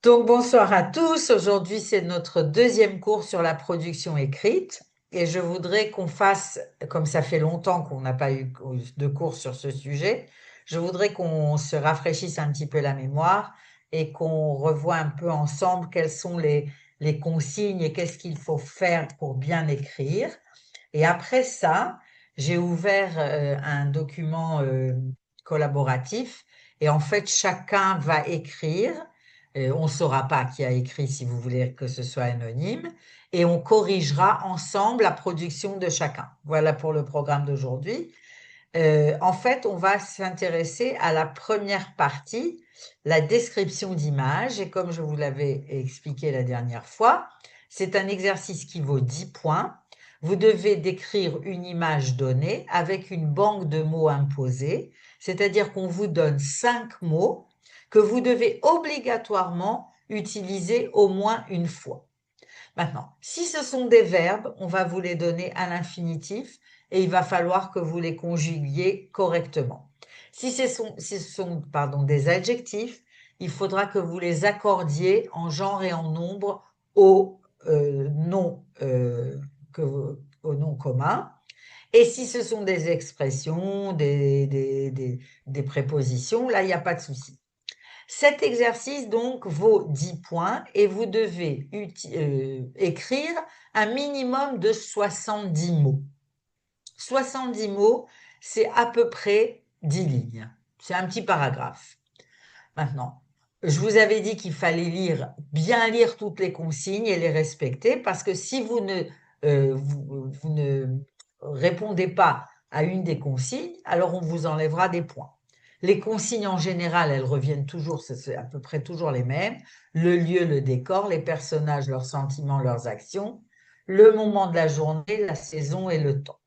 Donc, bonsoir à tous. Aujourd'hui, c'est notre deuxième cours sur la production écrite. Et je voudrais qu'on fasse, comme ça fait longtemps qu'on n'a pas eu de cours sur ce sujet, je voudrais qu'on se rafraîchisse un petit peu la mémoire et qu'on revoie un peu ensemble quelles sont les consignes et qu'est-ce qu'il faut faire pour bien écrire. Et après ça, j'ai ouvert un document collaboratif et en fait, chacun va écrire. On ne saura pas qui a écrit si vous voulez que ce soit anonyme et on corrigera ensemble la production de chacun. Voilà pour le programme d'aujourd'hui. En fait, on va s'intéresser à la première partie, la description d'image. Et comme je vous l'avais expliqué la dernière fois, c'est un exercice qui vaut 10 points. Vous devez décrire une image donnée avec une banque de mots imposée, c'est-à-dire qu'on vous donne 5 mots que vous devez obligatoirement utiliser au moins une fois. Maintenant, si ce sont des verbes, on va vous les donner à l'infinitif et il va falloir que vous les conjuguiez correctement. Si ce sont des adjectifs, il faudra que vous les accordiez en genre et en nombre au nom, au nom commun. Et si ce sont des expressions, des prépositions, là, il n'y a pas de souci. Cet exercice, donc, vaut 10 points et vous devez écrire un minimum de 70 mots. 70 mots, c'est à peu près 10 lignes. C'est un petit paragraphe. Maintenant, je vous avais dit qu'il fallait bien lire toutes les consignes et les respecter parce que si vous ne répondez pas à une des consignes, alors on vous enlèvera des points. Les consignes en général, elles reviennent toujours, c'est à peu près toujours les mêmes. Le lieu, le décor, les personnages, leurs sentiments, leurs actions, le moment de la journée, la saison et le temps.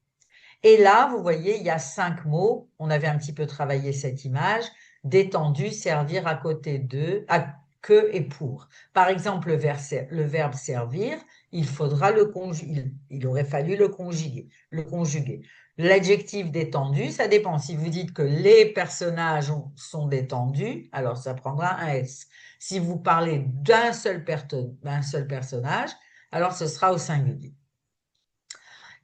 Et là, vous voyez, il y a 5 mots. On avait un petit peu travaillé cette image. Détendu, servir à côté de, à que et pour. Par exemple, le verbe servir, il faudra le conjuguer. Il aurait fallu le conjuguer. L'adjectif détendu, ça dépend. Si vous dites que les personnages sont détendus, alors ça prendra un S. Si vous parlez d'un seul personnage, alors ce sera au singulier.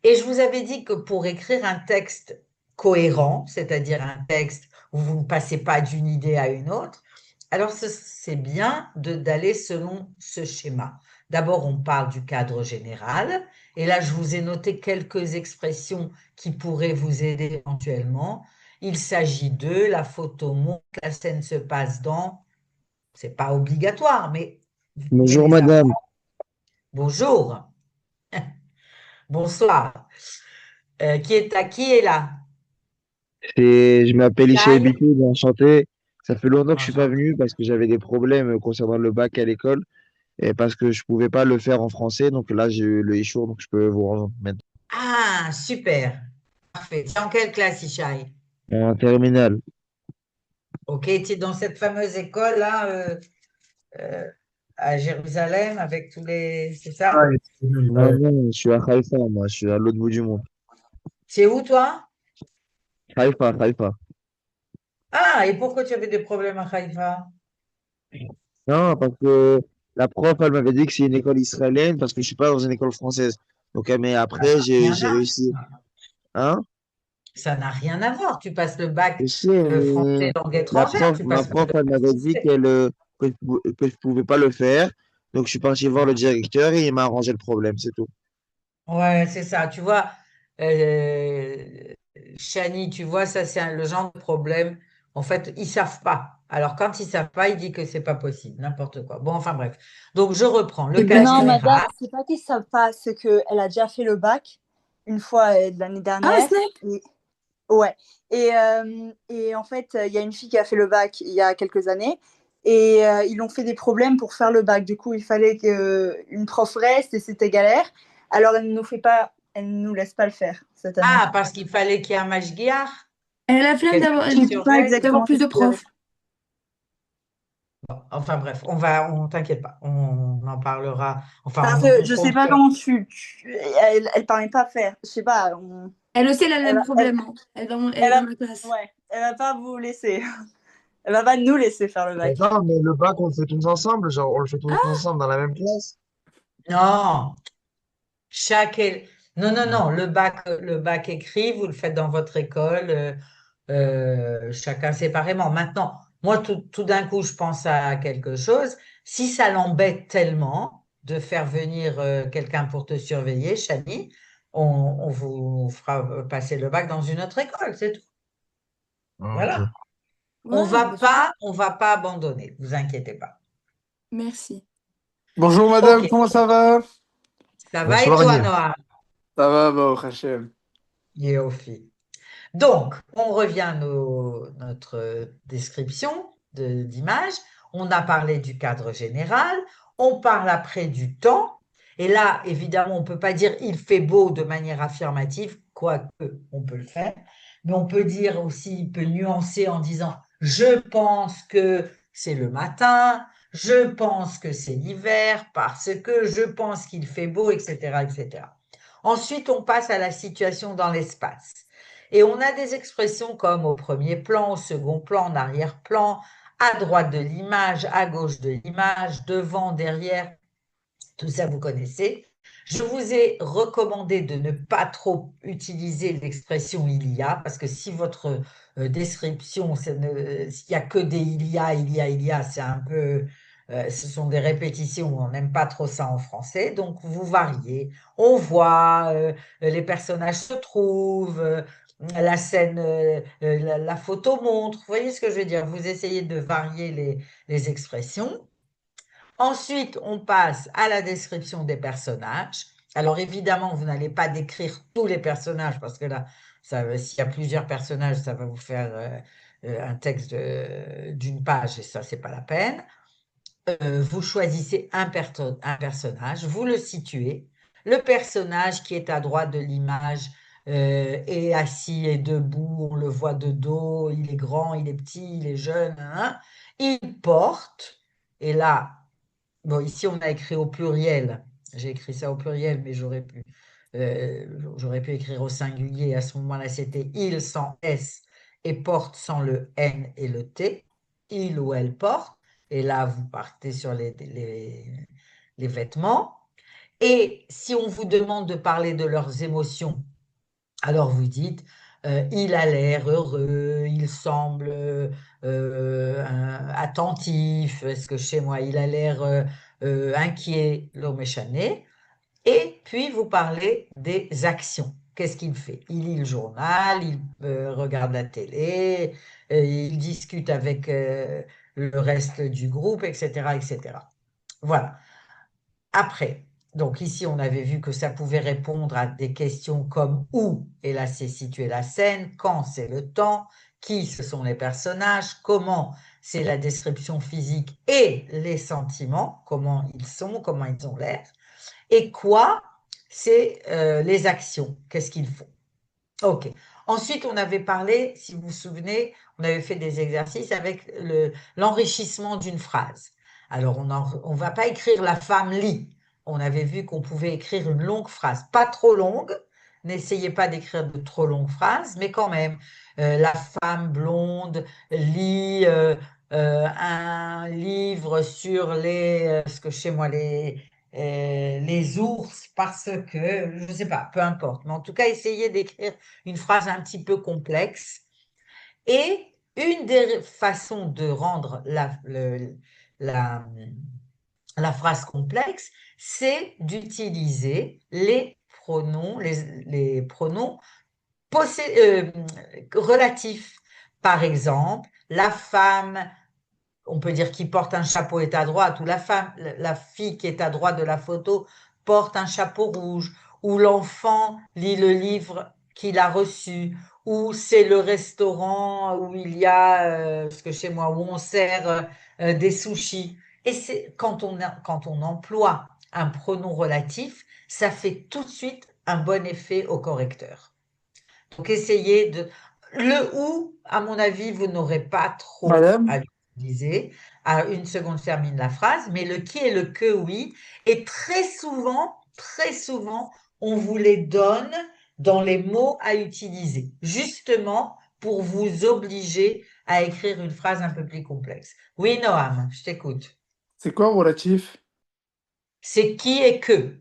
Et je vous avais dit que pour écrire un texte cohérent, c'est-à-dire un texte où vous ne passez pas d'une idée à une autre, alors c'est bien d'aller selon ce schéma. D'abord, on parle du cadre général, et là, je vous ai noté quelques expressions qui pourraient vous aider éventuellement. Il s'agit de, la photo montre, la scène se passe dans, c'est pas obligatoire, mais vous pouvez Bonjour les avoir. madame, Bonjour, bonsoir. Qui est là? je m'appelle Ishaï Shai. Bitou, enchanté. Ça fait longtemps que je suis pas Enchanté. venu parce que j'avais des problèmes concernant le bac à l'école et parce que je pouvais pas le faire en français. Donc là, j'ai eu le e donc je peux vous remettre Ah, super. Parfait. C'est en quelle classe, Ishaï? en terminale. Ok, tu es dans cette fameuse école-là euh, à Jérusalem avec tous les... C'est ça? Non, non, je suis à Haïfa, moi, je suis à l'autre bout du monde. C'est où, toi? Haïfa, Haïfa. Ah, et pourquoi tu avais des problèmes à Haïfa? Non, parce que la prof, elle m'avait dit que c'est une école israélienne parce que je suis pas dans une école française. Donc, mais Ah, après, ça n'a rien j'ai à... réussi. Hein? Ça n'a rien à voir. Tu passes le bac Je sais, mais français langue étrangère, tu ma passes pas prof, le elle bac m'avait dit français. que je pouvais pas le faire. Donc, je suis parti voir le directeur et il m'a arrangé le problème, c'est tout. Ouais, c'est ça. Tu vois, euh, Chani, tu vois, ça, c'est le genre de problème. En fait, ils savent pas. Alors, quand ils savent pas, ils disent que c'est pas possible, n'importe quoi. Bon, enfin bref. Donc, je reprends le cas Non, madame, général. c'est pas qu'ils savent pas, c'est qu'elle a déjà fait le bac une fois l'année Ah, dernière. c'est Et, ouais. Et en fait, il y a une fille qui a fait le bac il y a quelques années et ils ont fait des problèmes pour faire le bac. Du coup, il fallait qu'une prof reste et c'était galère. Alors, elle nous laisse pas le faire cette année. Ah, parce qu'il fallait qu'il y ait un mashgiach, elle a la flemme quelqu'un Je qui sais pas surveille. d'avoir exactement plus qu'est-ce de qu'il avait. profs. Bon, enfin bref, on t'inquiète pas, on en parlera. Enfin, Parce que on je sais compte. pas comment elle parlait pas faire. Je sais pas. Elle aussi, elle a le Elle, même elle, problème, hein. Elle est elle dans a, ma classe. ouais, elle va pas vous laisser. Elle va pas nous laisser faire le Mais bac. non, mais le bac, on le fait tous ensemble. Genre, on le fait tous ensemble dans la même classe. Non, chaque... é- Non, non, non, le bac écrit, vous le faites dans votre école, chacun séparément. Maintenant, moi, tout d'un coup, je pense à quelque chose. Si ça l'embête tellement de faire venir quelqu'un pour te surveiller, Chani, on vous fera passer le bac dans une autre école, c'est tout. Ah, ok. Voilà. Ouais, bah, On va pas abandonner, vous inquiétez pas. merci. Bonjour Ok, madame, comment ça va? ça va et Bonsoir, toi, Nil. Noah? Ça va, bah, au Hachem. Yofi. Donc, on revient à notre description d'image. On a parlé du cadre général. On parle après du temps. Et là, évidemment, on ne peut pas dire il fait beau de manière affirmative, quoique on peut le faire. Mais on peut dire aussi, il peut nuancer en disant je pense que c'est le matin, je pense que c'est l'hiver, parce que je pense qu'il fait beau, etc., etc. Ensuite, on passe à la situation dans l'espace. Et on a des expressions comme au premier plan, au second plan, en arrière-plan, à droite de l'image, à gauche de l'image, devant, derrière, tout ça vous connaissez. Je vous ai recommandé de ne pas trop utiliser l'expression il y a, parce que si votre description, s'il n'y a que des il y a, c'est un peu, ce sont des répétitions, on n'aime pas trop ça en français, donc vous variez. On voit, les personnages se trouvent, la scène, la photo montre, vous voyez ce que je veux dire? Vous essayez de varier les expressions. Ensuite, on passe à la description des personnages. Alors évidemment, vous n'allez pas décrire tous les personnages parce que là, s'il y a plusieurs personnages, ça va vous faire un texte d'une page et ça, c'est pas la peine. Vous choisissez un personnage, vous le situez. Le personnage qui est à droite de l'image est assis et debout, on le voit de dos, il est grand, il est petit, il est jeune, hein. Il porte, et là, bon, ici, on a écrit au pluriel. J'ai écrit ça au pluriel, mais j'aurais pu écrire au singulier. À ce moment-là, c'était il sans S et porte sans le N et le T. Il ou elle porte. Et là, vous partez sur les vêtements. Et si on vous demande de parler de leurs émotions, alors vous dites, il a l'air heureux, il semble attentif, est-ce que chez moi, il a l'air inquiet, l'homme échané. Et puis vous parlez des actions. Qu'est-ce qu'il fait? Il lit le journal, il regarde la télé, il discute avec le reste du groupe, etc., etc. Voilà. Après, donc ici, on avait vu que ça pouvait répondre à des questions comme où, et là, c'est situé la scène, quand, c'est le temps, qui, ce sont les personnages, comment, c'est la description physique et les sentiments, comment ils ont l'air, et quoi, c'est les actions, qu'est-ce qu'ils font. OK. Ensuite, on avait parlé, si vous vous souvenez, on avait fait des exercices avec l'enrichissement d'une phrase. Alors, on va pas écrire la femme lit. On avait vu qu'on pouvait écrire une longue phrase, pas trop longue. N'essayez pas d'écrire de trop longues phrases, mais quand même, la femme blonde lit un livre sur ce que chez moi, les ours, parce que, je ne sais pas, peu importe. Mais en tout cas, essayez d'écrire une phrase un petit peu complexe. Et une des façons de rendre la, la phrase complexe, c'est d'utiliser les pronoms relatifs. Par exemple, la femme, on peut dire qui porte un chapeau est à droite, ou la fille qui est à droite de la photo porte un chapeau rouge, ou l'enfant lit le livre qu'il a reçu, ou c'est le restaurant où il y a, parce que chez moi, où on sert des sushis. Et c'est quand on emploie un pronom relatif, ça fait tout de suite un bon effet au correcteur. Donc essayez de... Le ou, à mon avis, vous n'aurez pas trop à Madame? l'utiliser. À une seconde termine la phrase, mais le qui et le que, oui. Et très souvent, on vous les donne dans les mots à utiliser, justement pour vous obliger à écrire une phrase un peu plus complexe. Oui, Noam, je t'écoute. C'est quoi relatif? C'est qui et que.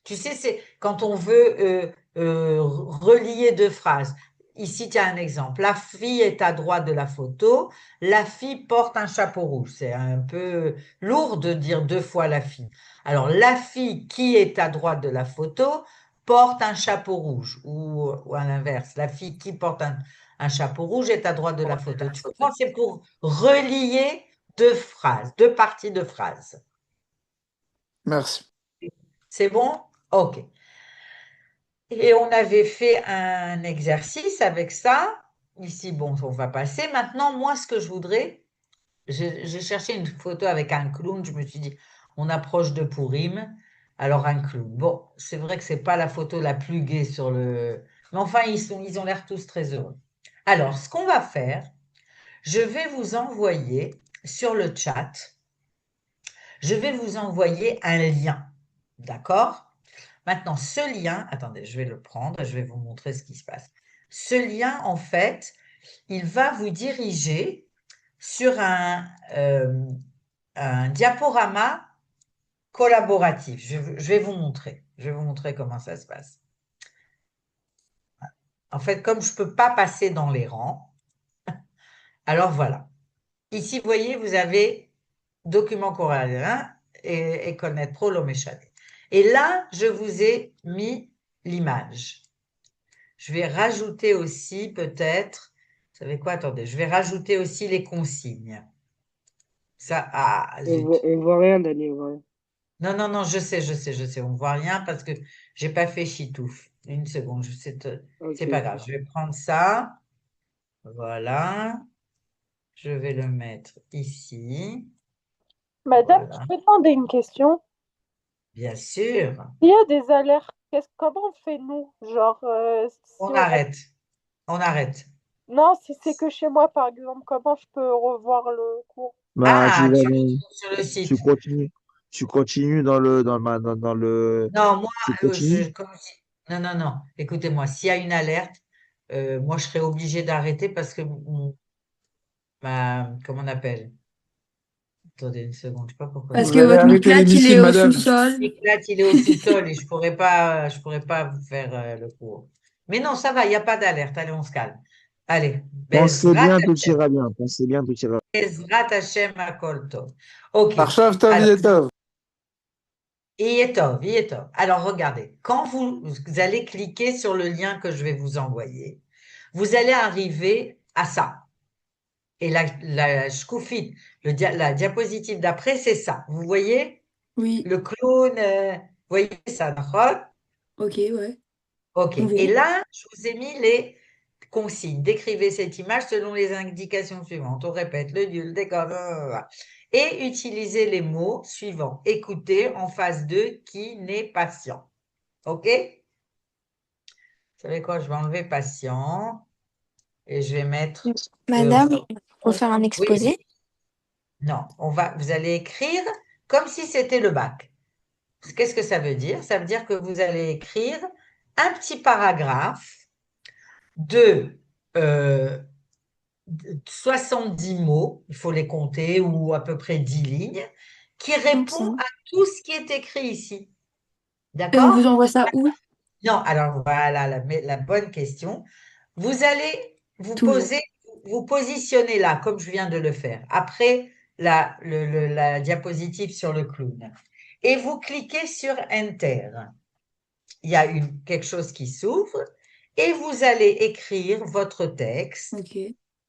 Tu sais, c'est quand on veut relier deux phrases. Ici, tu as un exemple. La fille est à droite de la photo. La fille porte un chapeau rouge. C'est un peu lourd de dire deux fois la fille. Alors, la fille qui est à droite de la photo porte un chapeau rouge. Ou à l'inverse, la fille qui porte un chapeau rouge est à droite de la photo. Tu comprends? C'est pour relier deux phrases, deux parties de phrases. Merci. C'est bon? OK. Et on avait fait un exercice avec ça. Ici, bon, on va passer. Maintenant, moi, ce que je voudrais, j'ai cherché une photo avec un clown. Je me suis dit, on approche de Pourim, alors un clown. Bon, c'est vrai que c'est pas la photo la plus gaie sur le. Mais enfin, ils ont l'air tous très heureux. Alors, ce qu'on va faire, je vais vous envoyer sur le chat, je vais vous envoyer un lien. D'accord? Maintenant, ce lien, attendez, je vais le prendre, je vais vous montrer ce qui se passe. Ce lien, en fait, il va vous diriger sur un diaporama collaboratif. Je vais vous montrer. Je vais vous montrer comment ça se passe. En fait, comme je ne peux pas passer dans les rangs, alors voilà. Ici, vous voyez, vous avez document corallien et École Pro Loméchane. Et là, je vous ai mis l'image. Je vais rajouter aussi peut-être, vous savez quoi, attendez, je vais rajouter aussi les consignes. Ça, zut. On voit rien, Dani, on voit rien. Non, non, non, je sais, on ne voit rien parce que je n'ai pas fait chitouf. Une seconde, c'est pas grave, je vais prendre ça, voilà, je vais le mettre ici, Madame, voilà, je peux demander une question? bien sûr, Il y a des alertes. Comment on fait nous? Genre, on si on a... arrête, on arrête. Non, si c'est que chez moi, par exemple, comment je peux revoir le cours? Bah, Ah, tu vas sur le tu site. continues. Tu continues dans le, Non, moi, tu continues. non, non, non. Écoutez-moi, s'il y a une alerte, moi, je serais obligée d'arrêter parce que comment on appelle? Attendez une seconde, je sais pas pourquoi. Parce Vous que allez votre arrêter les Miclat, il est missiles, au madame. sous-sol. L'éclat, il est au sous-sol et je pourrais pas vous faire le cours. Mais non, ça va, il n'y a pas d'alerte. Allez, on se calme. Allez, Pensez Bezrat bien, tout Hashem, ira bien. Pensez bien, tout ira Bezrat Hashem Hakol Tov. OK. Arshav tov Alors, yetov. Yetov. Alors, regardez, quand vous allez cliquer sur le lien que je vais vous envoyer, vous allez arriver à ça. Et la shkoufite, la diapositive d'après, c'est ça. Vous voyez? Oui, Le clown, vous voyez ça, d'accord? ok, ouais. OK. On Et voit. là, je vous ai mis les consignes. Décrivez cette image selon les indications suivantes. On répète le lieu, le décor, blablabla. Et utilisez les mots suivants. Écoutez en phase 2 qui n'est patient. OK? Vous savez quoi? Je vais enlever patient et je vais mettre Madame, heureux. pour faire un Oui, exposé? non, vous allez écrire comme si c'était le bac. Qu'est-ce que ça veut dire? Ça veut dire que vous allez écrire un petit paragraphe de 70 mots, il faut les compter, ou à peu près 10 lignes, qui répond 35. à tout ce qui est écrit ici. Et on D'accord? vous envoie ça où? Non, alors voilà la bonne question. Vous allez Toujours. vous positionner là, comme je viens de le faire, après la diapositive sur le clown. Et vous cliquez sur Enter. Il y a quelque chose qui s'ouvre et vous allez écrire votre texte Ok.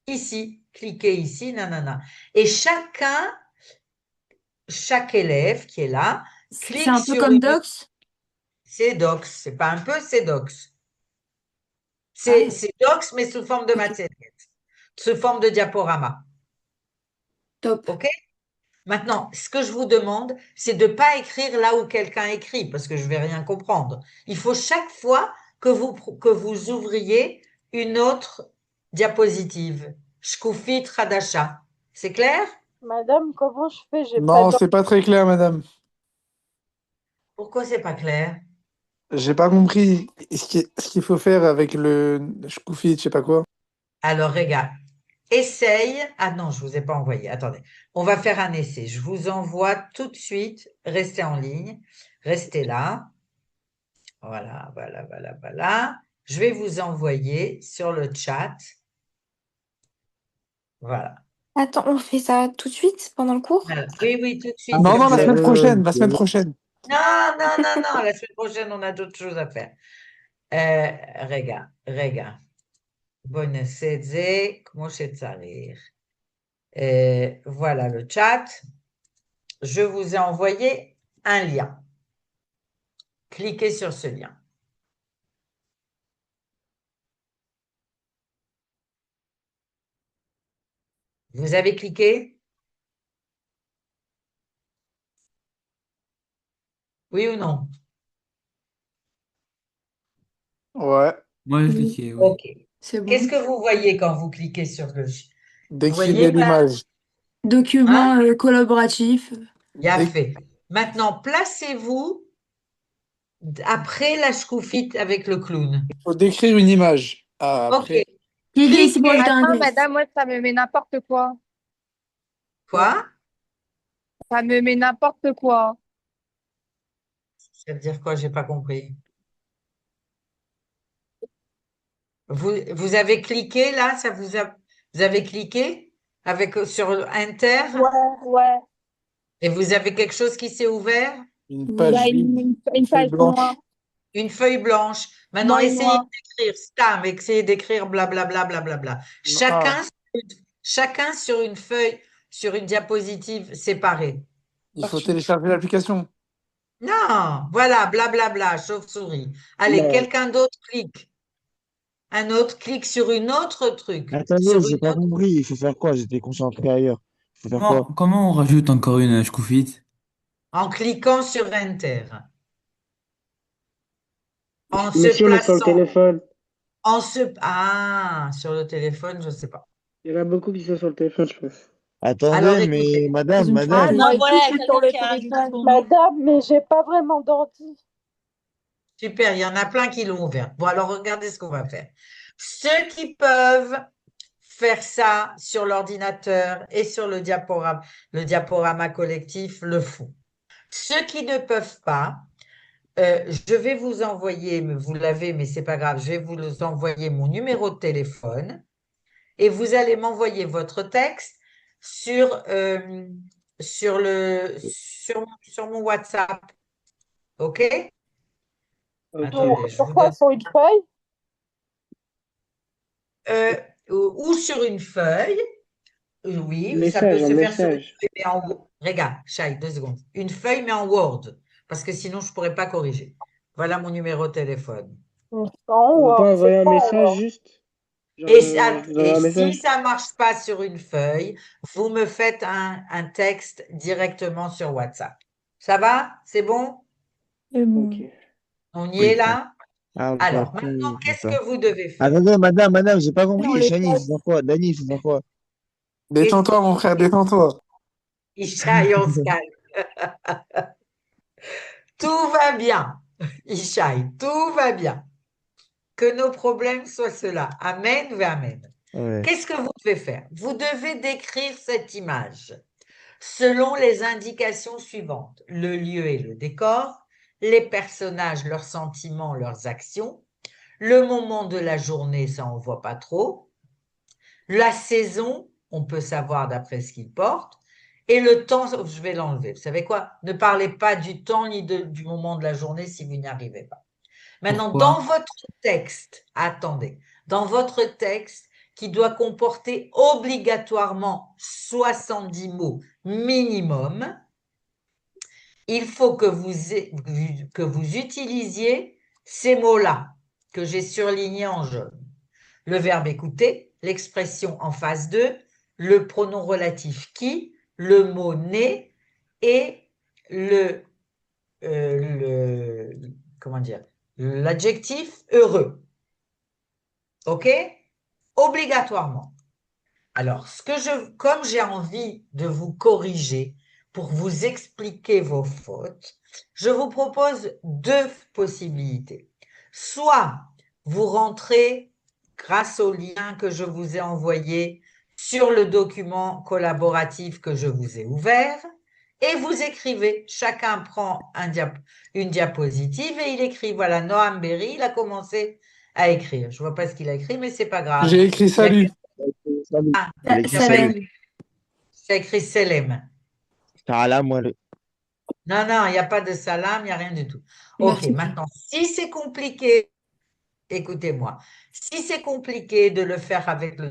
ici. Cliquez ici, nanana. Et chaque élève qui est là, C'est clique un peu sur comme Docs? c'est Docs. C'est pas un peu, c'est Docs. Ah, C'est Docs, mais sous forme de ok. matière, sous forme de diaporama. Top. OK? Maintenant, ce que je vous demande, c'est de ne pas écrire là où quelqu'un écrit, parce que je ne vais rien comprendre. Il faut chaque fois que vous ouvriez une autre diapositive. Shkoufit Radasha. C'est clair? Madame, comment je fais? J'ai pas Non, d'or. c'est pas très clair, madame. Pourquoi c'est pas clair? J'ai pas compris ce qu'il faut faire avec le shkoufit, je sais pas quoi. Alors, regarde. essaye. Ah non, je ne vous ai pas envoyé. Attendez, on va faire un essai. Je vous envoie tout de suite. Restez en ligne. Restez là. Voilà, voilà, voilà, voilà. Je vais vous envoyer sur le chat. Voilà. Attends, on fait ça tout de suite pendant le cours? Voilà. Oui, oui, tout de Ah, suite. Non, Comme non, la ça. semaine prochaine, la je semaine veux- prochaine. Non, non, non, non. La semaine prochaine, on a d'autres choses à faire. Regarde, regarde. Bonne sezé, conosce Zarir. Voilà le chat. Je vous ai envoyé un lien. Cliquez sur ce lien. Vous avez cliqué? Oui ou non? Ouais. Moi, je Oui, cliquais, oui. OK. c'est Qu'est-ce bon. que vous voyez quand vous cliquez sur le... Vous Décrivez voyez là? l'image. Hein? Document collaboratif. Bien Dé- fait. Maintenant, placez-vous après la choufoute avec le clown. faut décrire une image. Ah, OK. après, Cliquez ici pour Cliquez. ajouter un Attends, texte. madame, moi, ça me met n'importe quoi. Quoi? Ça me met n'importe quoi. Ça veut dire quoi? J'ai pas compris. Vous avez cliqué là? Vous avez cliqué avec, sur Enter Ouais, ouais. et vous avez quelque chose qui s'est ouvert? une Il y Oui. page a vide, une une feuille page noire. blanche. Une feuille blanche. Maintenant, Moi et essayez moi. d'écrire Stam, essayez d'écrire blablabla, blablabla. Ah, Chacun sur une feuille, sur une diapositive séparée. il faut télécharger l'application. Non, voilà, blablabla, chauve-souris. Allez, Non. quelqu'un d'autre clique. Un autre clique sur une autre truc. Attendez, Sur j'ai une pas autre. compris. Il faut faire quoi? J'étais concentré ailleurs. Il faut faire quoi? Comment on rajoute encore une shkoufite? En cliquant sur Enter. En Mais se si on est sur le plaçant. téléphone, Ah, sur le téléphone, je ne sais pas. il y en a beaucoup qui sont sur le téléphone, je pense. Alors Attendez, mais écoutez. Ils ont Ah madame, cliqué. non, Moi et voilà, tout, il y je a suis sur quelqu'un le qui a un téléphone. carton noir. Madame, mais j'ai pas vraiment d'ordi. Super, il y en a plein qui l'ont ouvert. Bon, alors regardez ce qu'on va faire. Ceux qui peuvent faire ça sur l'ordinateur et sur le diaporama collectif le font. Ceux qui ne peuvent pas, je vais vous envoyer, mais vous l'avez, mais c'est pas grave, je vais vous envoyer mon numéro de téléphone et vous allez m'envoyer votre texte sur, sur mon WhatsApp. OK? Ok. Attendez, je vous Pourquoi donne. sur une feuille? euh, ou sur une feuille. Oui, ça peut Message, en se faire sur une message. feuille, mais en Word. Regarde, Chai, 2 secondes. Une feuille, mais en Word, parce que sinon, je ne pourrais pas corriger. Voilà mon numéro de téléphone. En On peut Word, pas c'est envoyer un pas en message Word. juste? Genre, Et, je vous envoie et un si message? ça ne marche pas sur une feuille, vous me faites un texte directement sur WhatsApp. Ça va? C'est bon? C'est Ok. bon. On y est Oui. là? ah, bah, Alors, après, maintenant, je sais qu'est-ce pas. que vous devez faire? Attendez, madame, j'ai pas On compris. les Chani, il passe. faut faire quoi? Dani, il faut faire quoi? Détends-toi, mon frère, détends-toi. Ishaï, on se calme. Tout va bien. Ishaï, tout va bien. Que nos problèmes soient ceux-là. Amen ou amen. Ouais. Qu'est-ce que vous devez faire? Vous devez décrire cette image selon les indications suivantes. Le lieu et le décor, les personnages, leurs sentiments, leurs actions, le moment de la journée, ça on ne voit pas trop, la saison, on peut savoir d'après ce qu'il porte, et le temps, je vais l'enlever. Vous savez quoi? Ne parlez pas du temps ni du moment de la journée si vous n'y arrivez pas. Maintenant, dans Pourquoi? votre texte, attendez, dans votre texte qui doit comporter obligatoirement 70 mots minimum, il faut que vous utilisiez ces mots-là que j'ai surlignés en jaune. Le verbe écouter, l'expression en phase 2, le pronom relatif qui, le mot né et le, comment dire, l'adjectif heureux. OK? Obligatoirement. Alors, comme j'ai envie de vous corriger pour vous expliquer vos fautes, je vous propose 2 possibilités. Soit vous rentrez grâce au lien que je vous ai envoyé sur le document collaboratif que je vous ai ouvert et vous écrivez. Chacun prend une diapositive et il écrit. Voilà, Noam Berry, il a commencé à écrire. Je ne vois pas ce qu'il a écrit, mais c'est pas grave. J'ai écrit salut. Salut. Ah, Il a écrit t'as pas salut. écrit. Tu as écrit Selem. Salam, moi. Non, non, il n'y a pas de salam, il n'y a rien du tout. Ok, Merci. maintenant, si c'est compliqué, écoutez-moi, si c'est compliqué de le faire avec le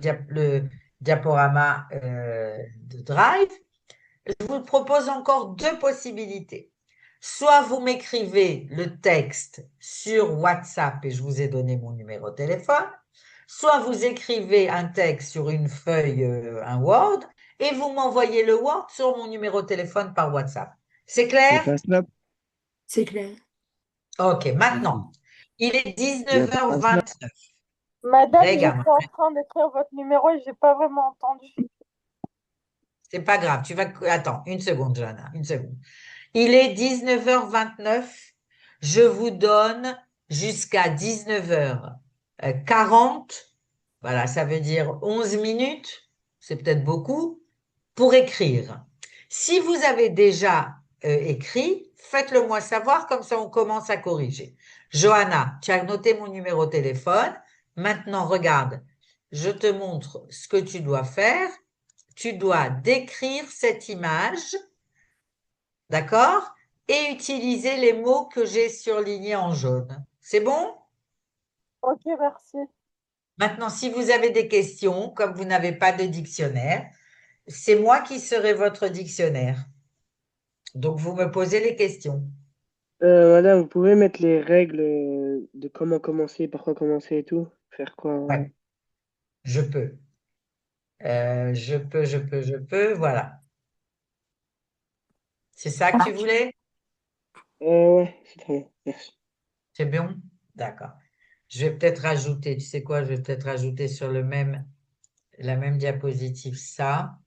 diaporama de Drive, je vous propose encore deux possibilités. Soit vous m'écrivez le texte sur WhatsApp et je vous ai donné mon numéro de téléphone, soit vous écrivez un texte sur une feuille, un Word, et vous m'envoyez le Word sur mon numéro de téléphone par WhatsApp. C'est Il clair? n'y a pas Snap. C'est clair. Ok, Merci. maintenant, il est Il n'y a pas Snap. 19h29. Madame, Regarde, j'étais en train d'écrire votre numéro et j'ai pas vraiment entendu. c'est pas grave, tu vas... Attends, une seconde, Johanna, une seconde. Il est 19h29. Je vous donne jusqu'à 19h40. Voilà, ça veut dire 11 minutes. C'est peut-être beaucoup pour écrire. Si vous avez déjà écrit, faites-le moi savoir, comme ça on commence à corriger. Johanna, tu as noté mon numéro de téléphone. Maintenant, regarde, je te montre ce que tu dois faire. Tu dois décrire cette image. D'accord? Et utiliser les mots que j'ai surlignés en jaune. C'est bon? Ok, merci. Maintenant, si vous avez des questions, comme vous n'avez pas de dictionnaire, c'est moi qui serai votre dictionnaire. Donc, vous me posez les questions. Madame, vous pouvez mettre les règles de comment commencer, par quoi commencer et tout? Faire quoi? Ouais, je peux. Je peux. Voilà. C'est ça que tu voulais? Ouais, c'est très bien. Merci. C'est bon? D'accord. Je vais peut-être rajouter, tu sais quoi, je vais peut-être rajouter sur la même diapositive ça.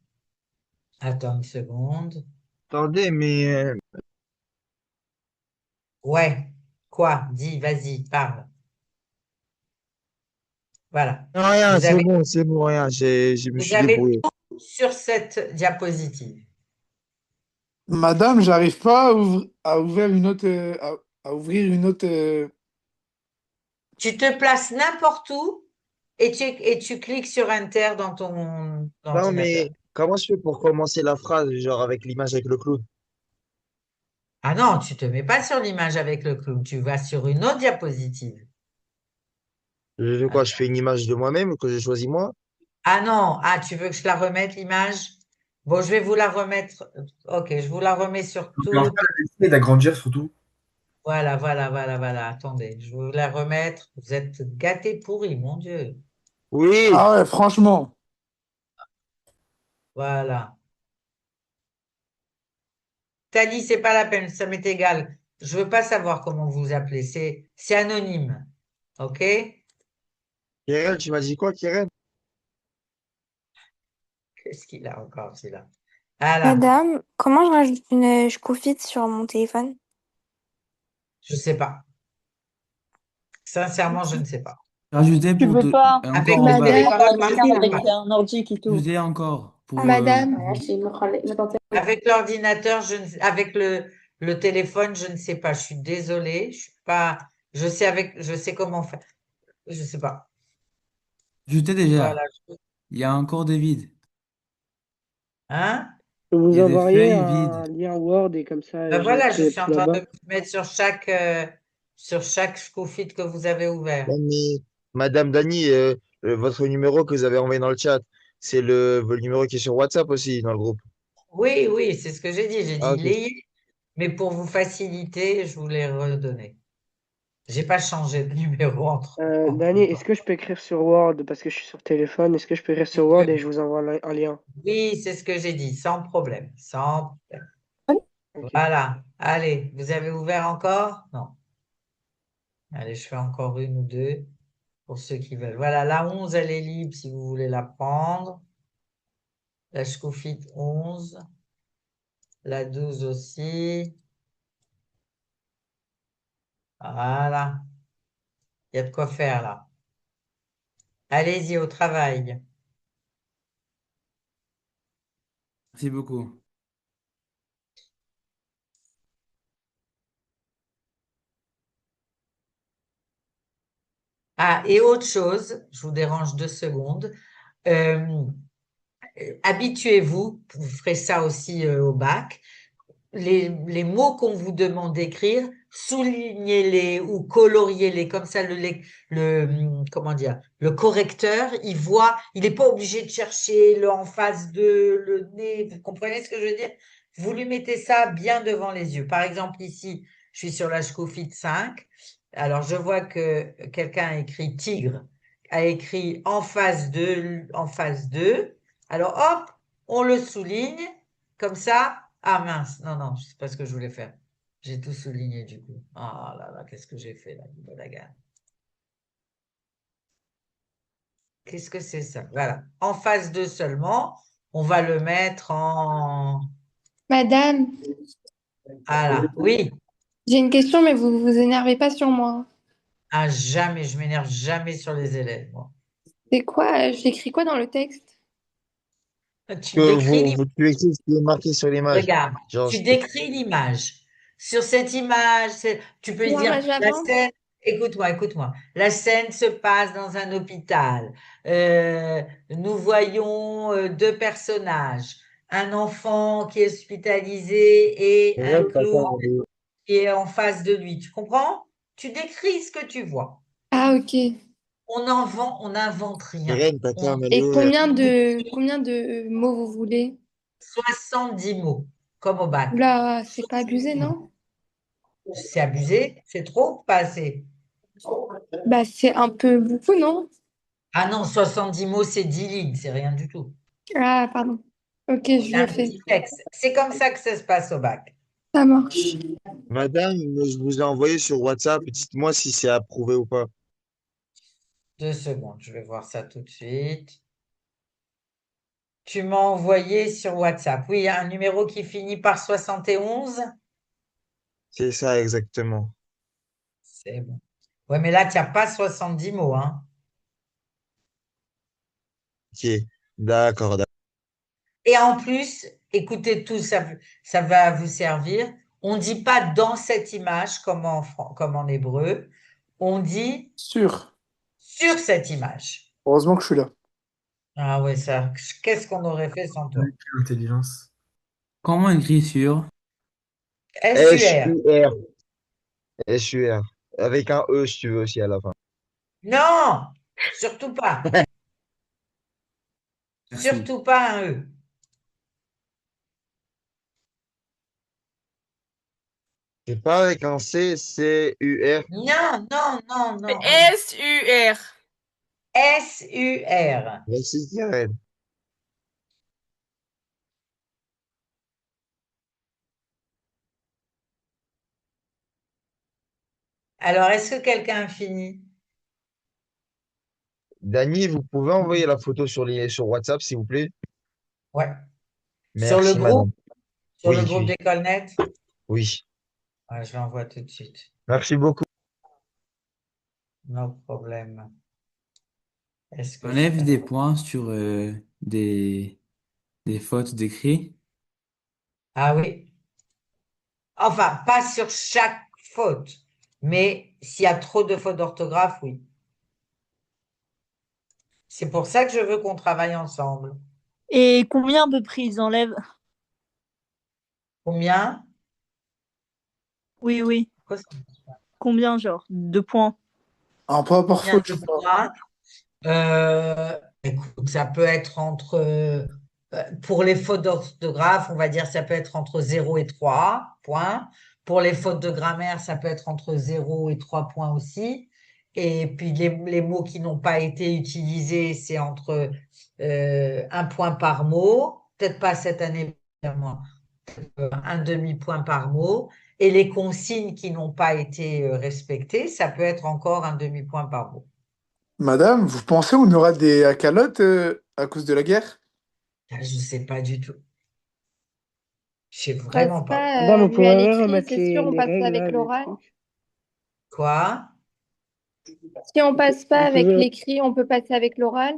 Attends une seconde. Attendez, mais Ouais, quoi? Dis, vas-y, parle. Voilà. non, rien, Vous avez, c'est bon, rien. Je me vous suis avez débrouillé. tout sur cette diapositive. Madame, j'arrive pas à ouvrir une autre, à ouvrir une autre. Tu te places n'importe où et tu cliques sur Enter dans ton Non, ordinateur. mais comment je fais pour commencer la phrase, genre avec l'image avec le clown? Ah non, tu te mets pas sur l'image avec le clown, tu vas sur une autre diapositive. Je fais quoi? Je Attends. fais une image de moi-même que j'ai choisi moi? Ah non, ah, tu veux que je la remette, l'image? Bon, je vais vous la remettre. Ok, je vous la remets sur Alors, tout. et d'agrandir surtout. Voilà. Attendez, je vais vous la remettre. Vous êtes gâtés pourris, mon Dieu. Oui, Ah ouais, franchement. Voilà. Tali, c'est pas la peine, ça m'est égal. Je veux pas savoir comment vous vous appelez. C'est anonyme. OK? Keren, tu m'as dit quoi, Keren? Qu'est-ce qu'il a encore, celui-là? Voilà. Madame, comment je rajoute une Shkoufit sur mon téléphone? Je sais pas. Sincèrement, je ne sais pas. Rajouter Tu pour veux pas, Avec encore en le bas. avec Madame, téléphone, je ne sais pas. un ordi et tout. Ajouter encore madame, Avec l'ordinateur, avec le téléphone, je ne sais pas. Je suis désolée. Je suis pas. Je sais comment faire. Je sais pas. ajouter Voilà. déjà. Il y a encore des vides. Hein? Je peux Il vous y a des envoyer feuilles un vides. lien Word et comme ça, Ben je voilà, je mettrai suis en tout train là-bas. de mettre sur chaque scoofit que vous avez ouvert. Non, mais Madame Dani, votre numéro que vous avez envoyé dans le chat, c'est le numéro qui est sur WhatsApp aussi, dans le groupe. Oui, oui, c'est ce que j'ai dit. J'ai Ah, dit ok. l'ayez, mais pour vous faciliter, je vous l'ai redonné. J'ai pas changé de numéro Dani, entre-temps. est-ce que je peux écrire sur Word parce que je suis sur téléphone? Est-ce que je peux écrire sur Word et je vous envoie un lien? Oui, c'est ce que j'ai dit, sans problème, sans problème. Ok. Voilà. Allez, vous avez ouvert encore? Non. Allez, je fais encore une ou deux pour ceux qui veulent. Voilà, la 11, elle est libre si vous voulez la prendre. La Scoofit 11. La 12 aussi. Voilà. Il y a de quoi faire là. Allez-y au travail. Merci beaucoup. Ah, et autre chose, je vous dérange 2 secondes. Euh, Habituez-vous, vous ferez ça aussi au bac, les mots qu'on vous demande d'écrire, soulignez-les ou coloriez-les. Comme ça, comment dire, le correcteur, il voit, il n'est pas obligé de chercher le en face de le nez. Vous comprenez ce que je veux dire? Vous lui mettez ça bien devant les yeux. Par exemple, ici, je suis sur la Schofield 5. Alors, je vois que quelqu'un a écrit tigre, a écrit en face de. Alors, hop, on le souligne. Comme ça, ah mince, non, non, c'est pas ce que je voulais faire. J'ai tout souligné du coup. Ah là là, qu'est-ce que j'ai fait là, Balagan. Qu'est-ce que c'est ça? Voilà. En phase 2 seulement, on va le mettre en. Madame, Voilà. Oui. j'ai une question, mais vous vous énervez pas sur moi. Ah, jamais, je m'énerve jamais sur les élèves, moi. C'est quoi? J'écris quoi dans le texte? Tu Que décris tu écris ce qui est marqué sur l'image. Regarde, Genre, tu décris l'image. Sur cette image, tu peux dire L'image la avant? scène, écoute-moi, écoute-moi. La scène se passe dans un hôpital. Nous voyons 2 personnages. Un enfant qui est hospitalisé et un Arrête, clown papa, qui est en face de lui. Tu comprends? Tu décris ce que tu vois. Ah, ok. On n'invente rien. Irène, ta On cam, elle est Et ouverte. combien de mots vous voulez? 70 mots, comme au bac. Oula, c'est pas abusé, non? C'est abusé? C'est trop ou pas assez? Bah, c'est un peu beaucoup, non? Ah non, 70 mots, c'est 10 lignes, c'est rien du tout. Ah, pardon. Ok, je C'est le un fais. petit texte. C'est comme ça que ça se passe au bac. Ça marche. Madame, je vous ai envoyé sur WhatsApp. Dites-moi si c'est approuvé ou pas. 2 secondes, je vais voir ça tout de suite. Tu m'as envoyé sur WhatsApp. Oui, un numéro qui finit par 71. C'est ça, exactement. C'est bon. Ouais, mais là, tu n'as pas 70 mots, hein. Ok. D'accord, d'accord. Et en plus, écoutez tout, ça va vous servir. On ne dit pas dans cette image comme en hébreu. On dit Sûr. sur cette image. Heureusement que je suis là. Ah ouais, ça, qu'est-ce qu'on aurait fait sans Oui, toi? quelle intelligence. Comment écrire sur? SUR. SUR. SUR. Avec un E, si tu veux aussi à la fin. Non, surtout pas. Merci. Surtout pas un E. C'est pas avec un C, C-U-R. Non, non, non, C'est non. SUR. SUR. Merci, Irène. Alors, est-ce que quelqu'un a fini? Dany, vous pouvez envoyer la photo sur WhatsApp, s'il vous plaît? Ouais. Sur le Merci, groupe? madame. Sur le Oui, groupe oui, d'EcoleNet? oui. Ouais, je l'envoie tout de suite. Merci beaucoup. No problème. Est-ce que je Enlève peux? des points sur des fautes d'écrit. Ah oui. Enfin, pas sur chaque faute, mais s'il y a trop de fautes d'orthographe, oui. C'est pour ça que je veux qu'on travaille ensemble. Et combien à peu près ils enlèvent? Combien? Oui, oui. Quoi, ça Combien, genre? 2 points. Un pas par Combien faute, de je crois. points? Écoute, ça peut être pour les fautes d'orthographe, on va dire ça peut être entre 0 et 3 points. Pour les fautes de grammaire, ça peut être entre 0 et 3 points aussi. Et puis les mots qui n'ont pas été utilisés, c'est entre 1 point par mot, peut-être pas cette année, moi, un demi-point par mot. Et les consignes qui n'ont pas été respectées, ça peut être encore un demi-point par mot. Madame, vous pensez on aura des calottes à cause de la guerre? Ah, je ne sais pas du tout. Je sais On passe vraiment pas. pas Madame, on mieux à pourrait l'écrit, remettre c'est sûr, on les passe règles, avec là, les l'oral. trucs. Quoi? Si on passe pas Vous avec pouvez... l'écrit, on peut passer avec l'oral.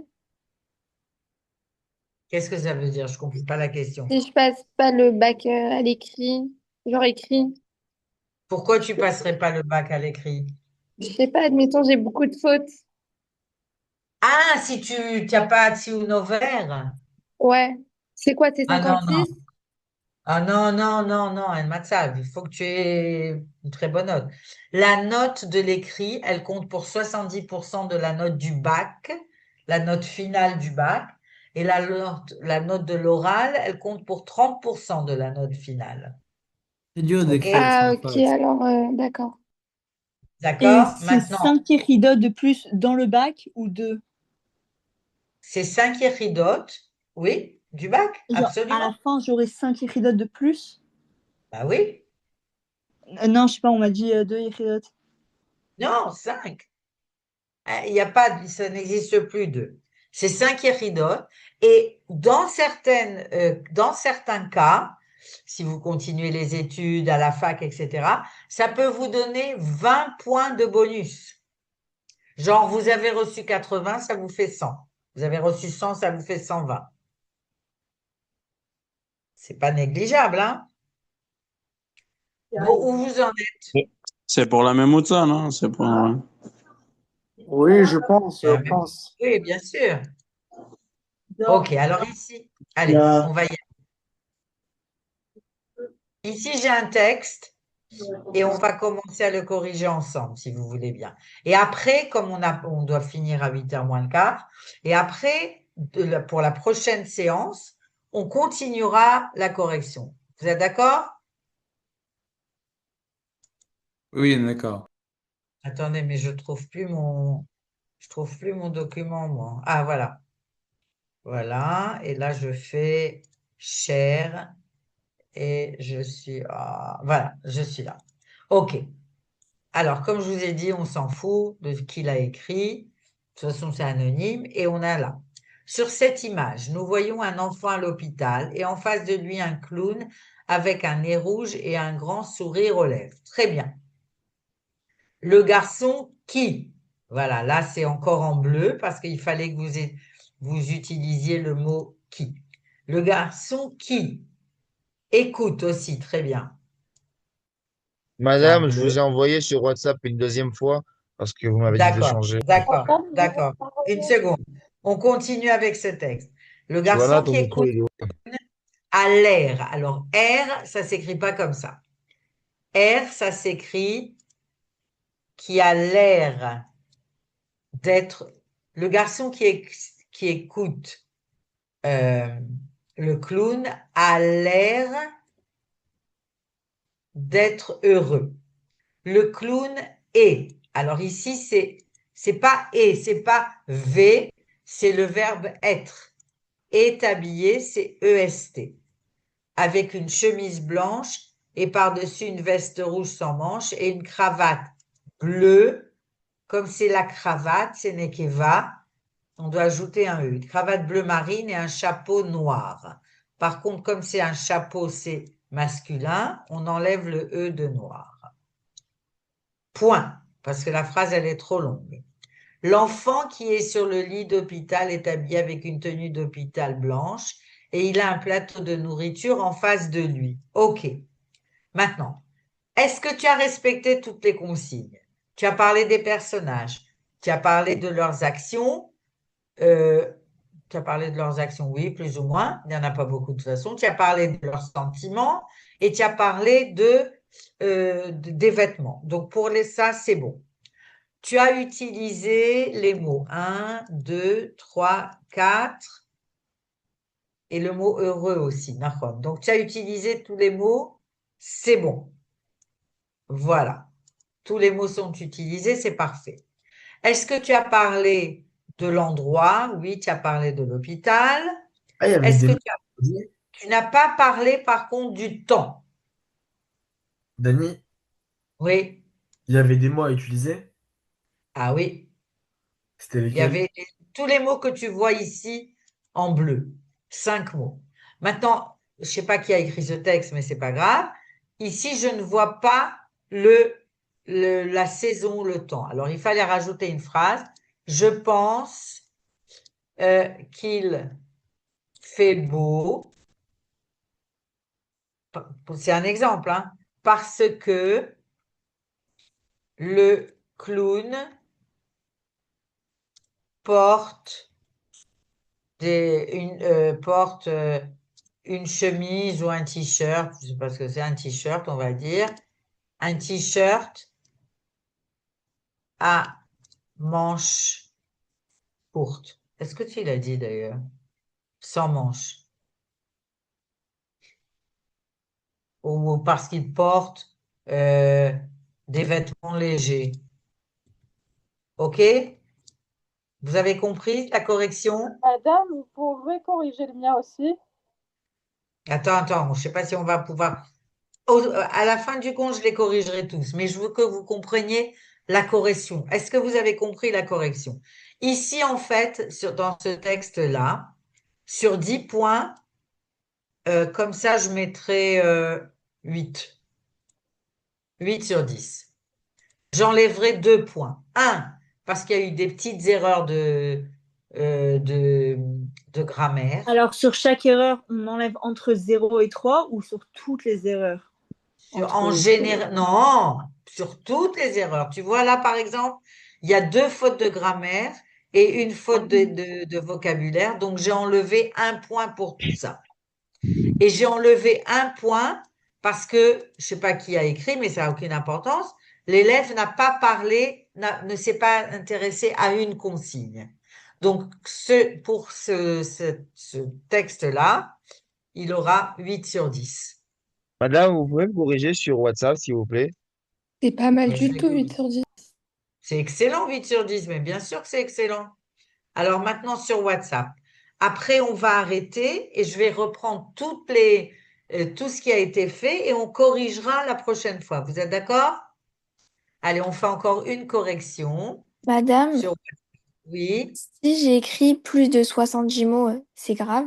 Qu'est-ce que ça veut dire? Je comprends pas la question. Si je passe pas le bac à l'écrit, genre écrit, Pourquoi tu passerais pas le bac à l'écrit? je sais pas, admettons, j'ai beaucoup de fautes. Ah, si tu n'as pas Atsi ou Novaire. Ouais. C'est quoi, c'est Ah non, non. 56? Ah non, non, non, non, El Matzab, il faut que tu aies une très bonne note. La note de l'écrit, elle compte pour 70% de la note du bac, la note finale du bac, et la note de l'oral, elle compte pour 30% de la note finale. C'est dur OK? d'écrire Ah, sans ok, faute. alors, d'accord. Et D'accord? c'est Maintenant, 5 écridotes de plus dans le bac ou deux? c'est 5 écridotes, oui, du bac, Genre, à la absolument. fin, j'aurai 5 écridotes de plus? Bah oui, Non, je sais pas, on m'a dit 2 écridotes. non, 5. Il n'y a pas, ça n'existe plus d'eux. C'est 5 écridotes. Et dans certains cas, si vous continuez les études à la fac, etc., ça peut vous donner 20 points de bonus. Genre, vous avez reçu 80, ça vous fait 100. Vous avez reçu 100, ça vous fait 120. C'est pas négligeable, hein? Bon, où vous en êtes? C'est pour la même ça, non? C'est pour... Oui, je pense, je Ah, mais- pense. Oui, bien sûr. Ok, alors ici, allez, on va y aller. Ici, j'ai un texte. Et on va commencer à le corriger ensemble, si vous voulez bien. Et après, comme on doit finir à 8h moins le quart, et après, pour la prochaine séance, on continuera la correction. Vous êtes d'accord? Oui, d'accord. Attendez, mais je trouve plus mon document, moi. Ah, voilà. Voilà. Et là, je fais share et voilà, je suis là. OK. Alors, comme je vous ai dit, on s'en fout de qui l'a écrit. De toute façon, c'est anonyme. Et on a là. Sur cette image, nous voyons un enfant à l'hôpital et en face de lui un clown avec un nez rouge et un grand sourire aux lèvres. Très bien. Le garçon qui? Voilà, là c'est encore en bleu parce qu'il fallait que vous utilisiez le mot qui. Le garçon qui écoute aussi, très bien. C'est en Madame, je bleu. vous ai envoyé sur WhatsApp une deuxième fois parce que vous m'avez dit de D'accord, changer. d'accord, d'accord. Une seconde. On continue avec ce texte. Le Johanna, garçon ton qui micro, écoute il est ouvert. a l'air. Alors, R, ça s'écrit pas comme ça. R, ça s'écrit qui a l'air d'être. Le garçon qui écoute euh, le clown a l'air d'être heureux. Le clown est. Alors ici, c'est pas est, c'est pas V, c'est le verbe être. Est habillé, c'est EST, avec une chemise blanche et par-dessus une veste rouge sans manches et une cravate bleue. Comme c'est la cravate, c'est Nekeva, on doit ajouter un E. Une cravate bleu marine et un chapeau noir. Par contre, comme c'est un chapeau, c'est masculin, on enlève le E de noir. Point, parce que la phrase, elle est trop longue. L'enfant qui est sur le lit d'hôpital est habillé avec une tenue d'hôpital blanche et il a un plateau de nourriture en face de lui. OK. Maintenant, est-ce que tu as respecté toutes les consignes? Tu as parlé des personnages, tu as parlé de leurs actions, euh, tu as parlé de leurs actions, oui, plus ou moins, il n'y en a pas beaucoup de toute façon, tu as parlé de leurs sentiments et tu as parlé des vêtements. Donc pour ça, c'est bon. Tu as utilisé les mots 1, 2, 3, 4 et le mot heureux aussi, d'accord. Donc tu as utilisé tous les mots, c'est bon. Voilà. Tous les mots sont utilisés, c'est parfait. Est-ce que tu as parlé de l'endroit? Oui, tu as parlé de l'hôpital. Ah, il y avait Est-ce des que mots. tu n'as pas parlé par contre du temps? Dani, Oui. il y avait des mots à utiliser. Ah oui. C'était Il y lesquels? avait tous les mots que tu vois ici en bleu. 5 mots. Maintenant, je ne sais pas qui a écrit ce texte, mais c'est pas grave. Ici, je ne vois pas la saison, le temps. Alors, il fallait rajouter une phrase. Je pense qu'il fait beau. C'est un exemple, hein, parce que le clown porte une chemise ou un t-shirt, je ne sais pas ce que c'est, un t-shirt, on va dire, un t-shirt à manches courtes. Est-ce que tu l'as dit d'ailleurs? Sans manches. Ou parce qu'il porte des vêtements légers. OK? Vous avez compris la correction? Madame, vous pouvez corriger le mien aussi. Attends, je ne sais pas si on va pouvoir. À la fin du compte, je les corrigerai tous, mais je veux que vous compreniez la correction. Est-ce que vous avez compris la correction? Ici, en fait, dans ce texte-là, sur 10 points, comme ça, je mettrai 8. 8 sur 10. J'enlèverai 2 points. Un, parce qu'il y a eu des petites erreurs euh, de, de grammaire. Alors, sur chaque erreur, on enlève entre 0 et 3 ou sur toutes les erreurs? En général, non, sur toutes les erreurs. Tu vois là, par exemple, il y a 2 fautes de grammaire et une faute de vocabulaire. Donc, j'ai enlevé 1 point pour tout ça. Et j'ai enlevé 1 point parce que, je ne sais pas qui a écrit, mais ça n'a aucune importance, l'élève n'a pas parlé, ne s'est pas intéressé à une consigne. Donc, pour ce texte-là, il aura 8 sur 10. Madame, vous pouvez me corriger sur WhatsApp, s'il vous plaît? C'est pas mal Mais je du vais tout, corriger. 8 sur 10. C'est excellent, 8 sur 10, mais bien sûr que c'est excellent. Alors maintenant sur WhatsApp. Après, on va arrêter et je vais reprendre tout ce qui a été fait et on corrigera la prochaine fois. Vous êtes d'accord? Allez, on fait encore une correction Madame, sur oui. si j'ai écrit plus de 70 mots, c'est grave?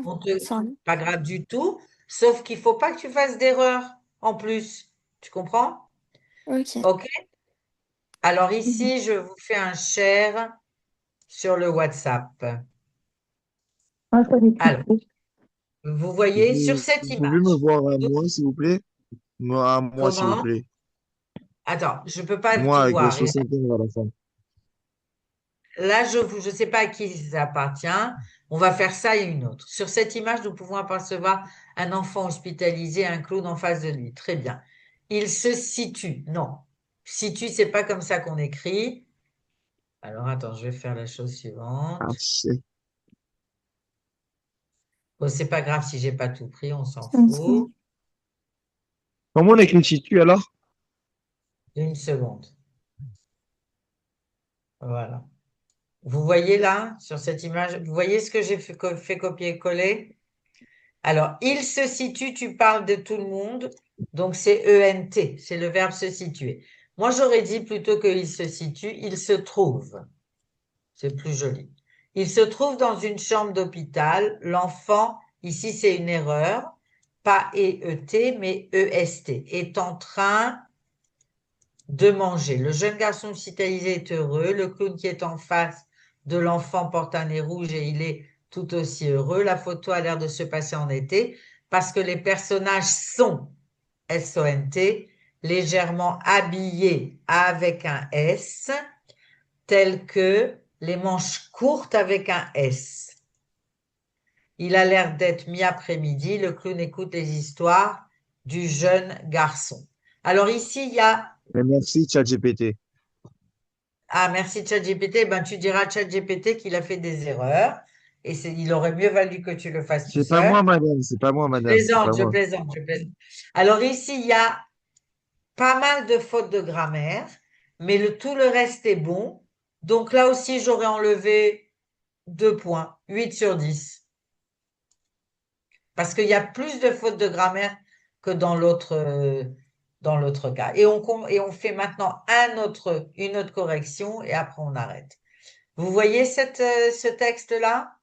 Pas grave du tout, sauf qu'il faut pas que tu fasses d'erreur en plus. Tu comprends? Ok. OK? Alors ici, je vous fais un share sur le WhatsApp. Alors, vous voyez sur cette Vous pouvez me image. voir à moi, s'il vous plaît? Moi, à moi, s'il vous Comment? plaît. Attends, je peux pas Moi, tout avec voir. 60 ans à la fin. Là, je sais pas à qui ça appartient. On va faire ça et une autre. Sur cette image, nous pouvons apercevoir un enfant hospitalisé, un clown en face de lui. Très bien. Il se situe. Non. Situe, c'est pas comme ça qu'on écrit. Alors, attends, je vais faire la chose suivante. Ah, c'est- Bon, c'est pas grave si j'ai pas tout pris, on s'en Comme fout. Comment on écrit situ alors? Une seconde. Voilà. Vous voyez là, sur cette image, vous voyez ce que j'ai fait copier-coller? Alors, il se situe, tu parles de tout le monde, donc c'est ENT, c'est le verbe se situer. Moi, j'aurais dit plutôt que il se situe, il se trouve. C'est plus joli. Il se trouve dans une chambre d'hôpital. L'enfant, ici c'est une erreur, pas EET, mais EST, est en train de manger. Le jeune garçon hospitalisé est heureux. Le clown qui est en face de l'enfant porte un nez rouge et il est tout aussi heureux. La photo a l'air de se passer en été parce que les personnages sont SONT, légèrement habillés avec un S, tels que les manches courtes avec un S. Il a l'air d'être mi-après-midi. Le clown écoute les histoires du jeune garçon. Alors ici, il y a Mais merci, ChatGPT. ah, merci ChatGPT. Ben, tu diras à ChatGPT qu'il a fait des erreurs et il aurait mieux valu que tu le fasses tout C'est pas seul. moi, madame. C'est pas moi, madame. C'est pas Je moi. plaisante, je plaisante. Alors ici, il y a pas mal de fautes de grammaire, mais tout le reste est bon. Donc là aussi, j'aurais enlevé 2 points, 8 sur 10. Parce qu'il y a plus de fautes de grammaire que dans l'autre cas. Et on fait maintenant une autre correction et après on arrête. Vous voyez ce texte-là?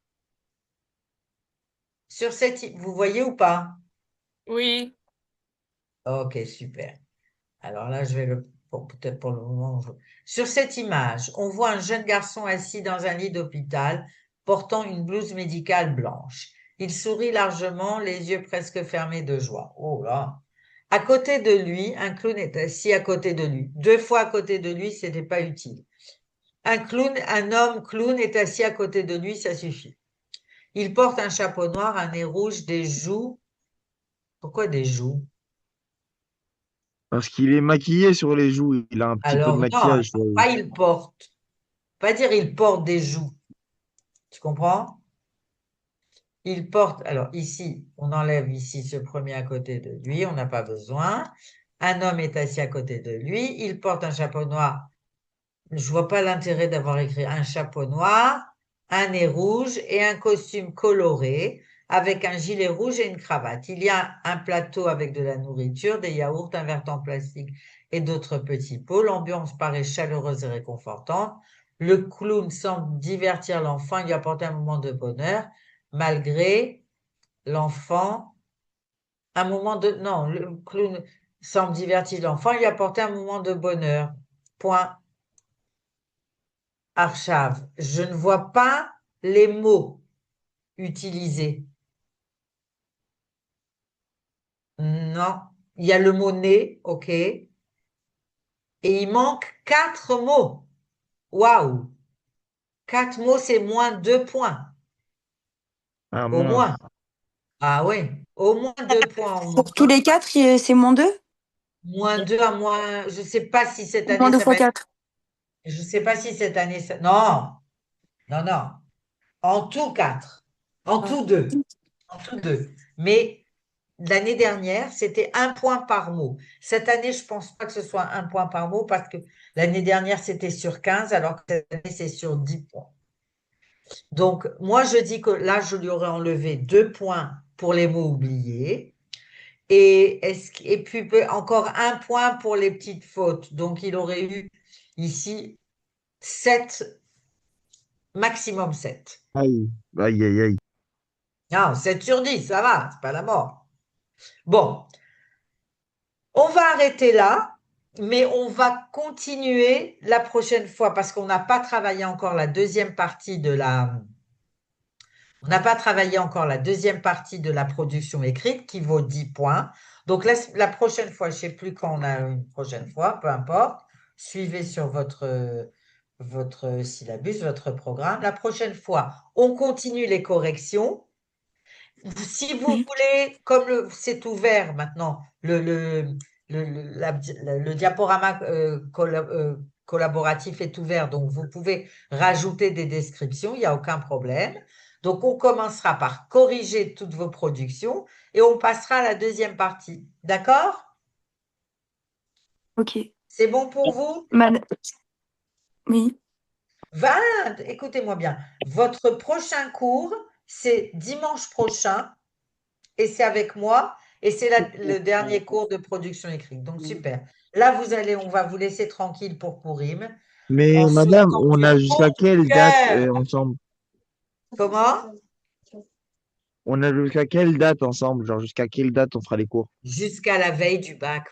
Vous voyez ou pas? Oui. Ok, super. Alors là, je vais peut-être pour le moment. Sur cette image, on voit un jeune garçon assis dans un lit d'hôpital portant une blouse médicale blanche. Il sourit largement, les yeux presque fermés de joie. Oh là! À côté de lui, un clown est assis à côté de lui. 2 fois à côté de lui, ce n'était pas utile. Un homme clown est assis à côté de lui, ça suffit. Il porte un chapeau noir, un nez rouge, des joues. Pourquoi des joues? Parce qu'il est maquillé sur les joues. Il a un petit peu de Alors non, maquillage sur les pas joues. il porte. Pas dire il porte des joues. Tu comprends? Il porte, alors ici, on enlève ici ce premier à côté de lui, on n'a pas besoin. Un homme est assis à côté de lui, il porte un chapeau noir. Je vois pas l'intérêt d'avoir écrit un chapeau noir, un nez rouge et un costume coloré avec un gilet rouge et une cravate. Il y a un plateau avec de la nourriture, des yaourts, un verre en plastique et d'autres petits pots. L'ambiance paraît chaleureuse et réconfortante. Le clown semble divertir l'enfant et lui apporter un moment de bonheur, malgré l'enfant, un moment de... Non, le clown semble divertir l'enfant et lui apporter un moment de bonheur. Point. Archave. Je ne vois pas les mots utilisés. Non. Il y a le mot nez, ok. Et il manque 4 mots. Waouh. 4 mots, c'est moins 2 points. Ah, Au mince. moins. Ah oui. Au moins 2 points en Pour tous moins. les 4, c'est -2? Moins 2 à moins. Je ne sais pas si cette Moins année 2 ça fois va être. 4. Je ne sais pas si cette année ça. Non. Non, non. En tout 4. En tout 2. En tout 2. Mais l'année dernière, c'était 1 point par mot. Cette année, je ne pense pas que ce soit 1 point par mot parce que l'année dernière, c'était sur 15, alors que cette année, c'est sur 10 points. Donc, moi, je dis que là, je lui aurais enlevé 2 points pour les mots oubliés. Et puis, encore 1 point pour les petites fautes. Donc, il aurait eu ici 7, maximum 7. Aïe, aïe, aïe, aïe. Non, 7 sur 10, ça va, c'est pas la mort. Bon, on va arrêter là, mais on va continuer la prochaine fois parce qu'on n'a pas travaillé encore la deuxième partie de la... On n'a pas travaillé encore la deuxième partie de la production écrite qui vaut 10 points. Donc la prochaine fois, je ne sais plus quand on a une prochaine fois, peu importe, suivez sur votre syllabus, votre programme. La prochaine fois, on continue les corrections. Si vous Oui. voulez, comme c'est ouvert maintenant, le diaporama collaboratif est ouvert, donc vous pouvez rajouter des descriptions, il n'y a aucun problème. Donc, on commencera par corriger toutes vos productions et on passera à la deuxième partie. D'accord? Ok. C'est bon pour vous? Oui. Écoutez-moi bien. Votre prochain cours, c'est dimanche prochain. Et c'est avec moi, et c'est le dernier cours de production écrite. Donc, super. Là, on va vous laisser tranquille pour Pourim, Mais en madame, souhaitant on du a fond jusqu'à du quelle date cœur. ensemble? Comment? On a jusqu'à quelle date ensemble? Genre jusqu'à quelle date on fera les cours? Jusqu'à la veille du bac.